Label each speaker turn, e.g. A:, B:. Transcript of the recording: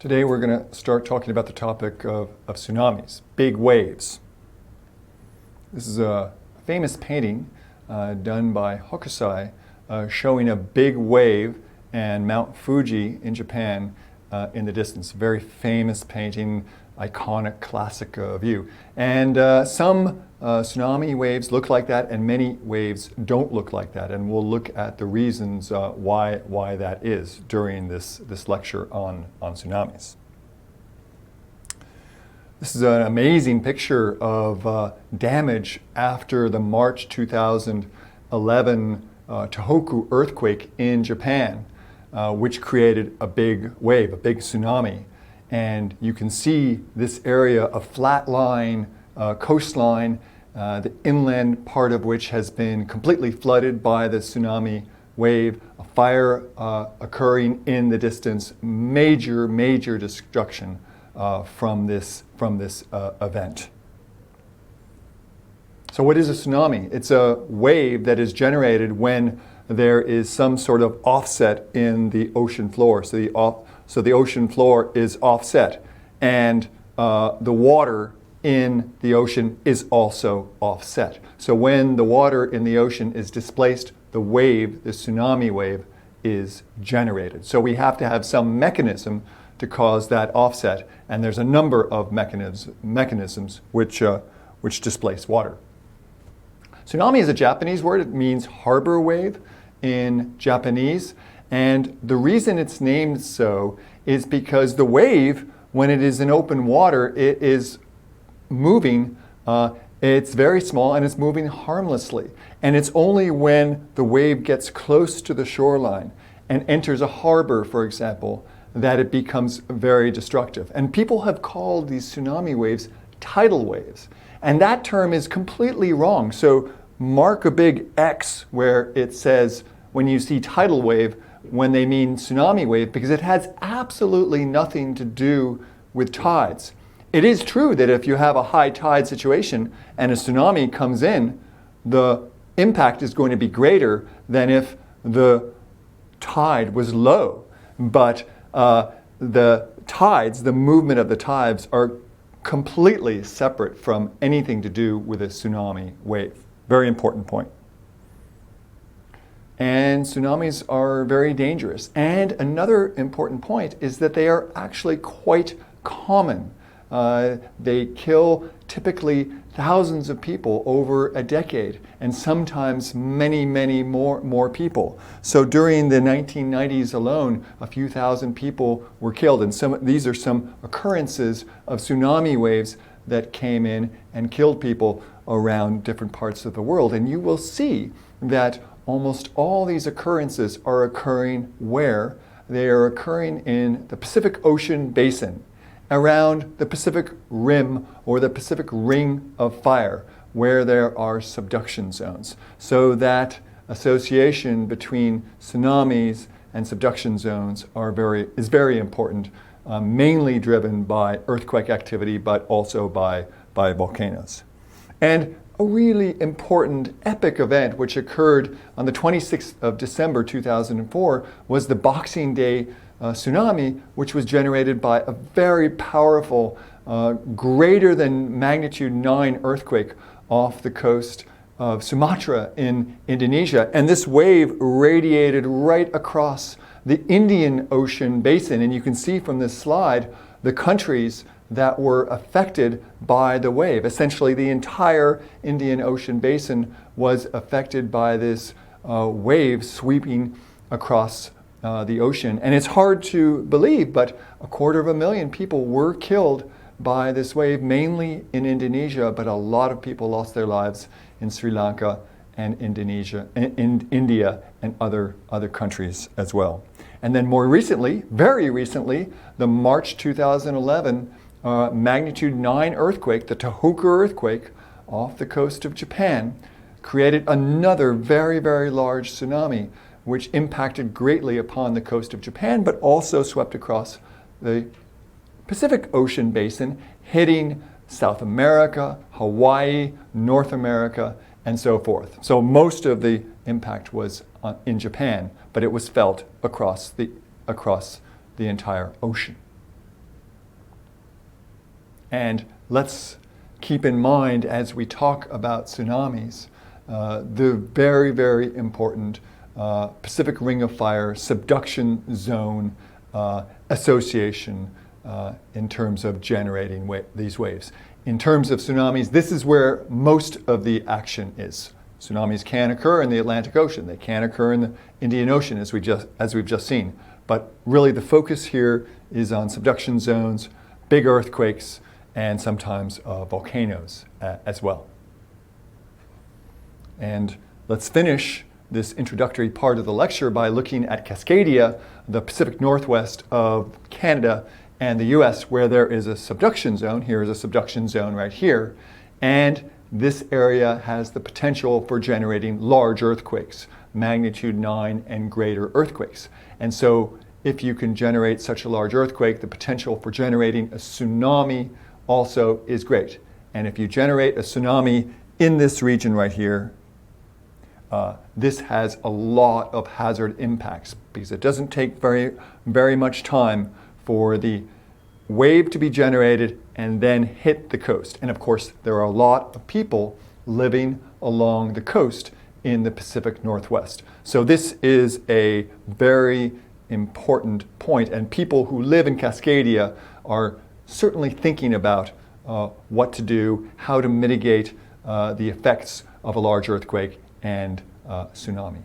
A: Today we're going to start talking about the topic of tsunamis, big waves. This is a famous painting done by Hokusai showing a big wave and Mount Fuji in Japan in the distance. Very famous painting, iconic, classic view. And some tsunami waves look like that and many waves don't look like that. And we'll look at the reasons why that is during this lecture on tsunamis. This is an amazing picture of damage after the March 2011 Tohoku earthquake in Japan, which created a big wave, a big tsunami. And you can see this area, a flat line, coastline, the inland part of which has been completely flooded by the tsunami wave, a fire occurring in the distance, major destruction from this event. So what is a tsunami? It's a wave that is generated when there is some sort of offset in the ocean floor. So the ocean floor is offset, and the water in the ocean is also offset. So when the water in the ocean is displaced, the wave, the tsunami wave, is generated. So we have to have some mechanism to cause that offset, and there's a number of mechanisms which displace water. Tsunami is a Japanese word. It means harbor wave in Japanese, and the reason it's named so is because the wave, when it is in open water, it is moving, it's very small and it's moving harmlessly. And it's only when the wave gets close to the shoreline and enters a harbor, for example, that it becomes very destructive. And people have called these tsunami waves tidal waves. And that term is completely wrong. So mark a big X where it says when you see tidal wave, when they mean tsunami wave, because it has absolutely nothing to do with tides. It is true that if you have a high tide situation and a tsunami comes in, the impact is going to be greater than if the tide was low. But the tides, the movement of the tides, are completely separate from anything to do with a tsunami wave. Very important point. And tsunamis are very dangerous. And another important point is that they are actually quite common. They kill typically thousands of people over a decade, and sometimes many more people. So during the 1990s alone, a few thousand people were killed, and these are some occurrences of tsunami waves that came in and killed people around different parts of the world. And you will see that almost all these occurrences are occurring where? They are occurring in the Pacific Ocean basin, around the Pacific Rim or the Pacific Ring of Fire, where there are subduction zones. So that association between tsunamis and subduction zones is very important, mainly driven by earthquake activity, but also by volcanoes. And a really important epic event which occurred on the 26th of December 2004 was the Boxing Day tsunami, which was generated by a very powerful, greater than magnitude 9 earthquake off the coast of Sumatra in Indonesia. And this wave radiated right across the Indian Ocean basin. And you can see from this slide the countries that were affected by the wave. Essentially, the entire Indian Ocean basin was affected by this wave sweeping across the ocean. And it's hard to believe, but 250,000 people were killed by this wave, mainly in Indonesia, but a lot of people lost their lives in Sri Lanka and Indonesia, in India and other countries as well. And then more recently, very recently, the March 2011 magnitude 9 earthquake, the Tohoku earthquake off the coast of Japan, created another very large tsunami, which impacted greatly upon the coast of Japan, but also swept across the Pacific Ocean basin, hitting South America, Hawaii, North America, and so forth. So most of the impact was in Japan, but it was felt across the entire ocean. And let's keep in mind as we talk about tsunamis, the very, very important Pacific Ring of Fire subduction zone association in terms of generating these waves. In terms of tsunamis, this is where most of the action is. Tsunamis can occur in the Atlantic Ocean. They can occur in the Indian Ocean, as we've just seen. But really the focus here is on subduction zones, big earthquakes, and sometimes volcanoes as well. And let's finish this introductory part of the lecture by looking at Cascadia, the Pacific Northwest of Canada and the US, where there is a subduction zone. Here is a subduction zone right here. And this area has the potential for generating large earthquakes, magnitude 9 and greater earthquakes. And so if you can generate such a large earthquake, the potential for generating a tsunami also is great. And if you generate a tsunami in this region right here, this has a lot of hazard impacts because it doesn't take very much time for the wave to be generated and then hit the coast. And of course, there are a lot of people living along the coast in the Pacific Northwest. So this is a very important point, and people who live in Cascadia are certainly thinking about what to do, how to mitigate the effects of a large earthquake and tsunami.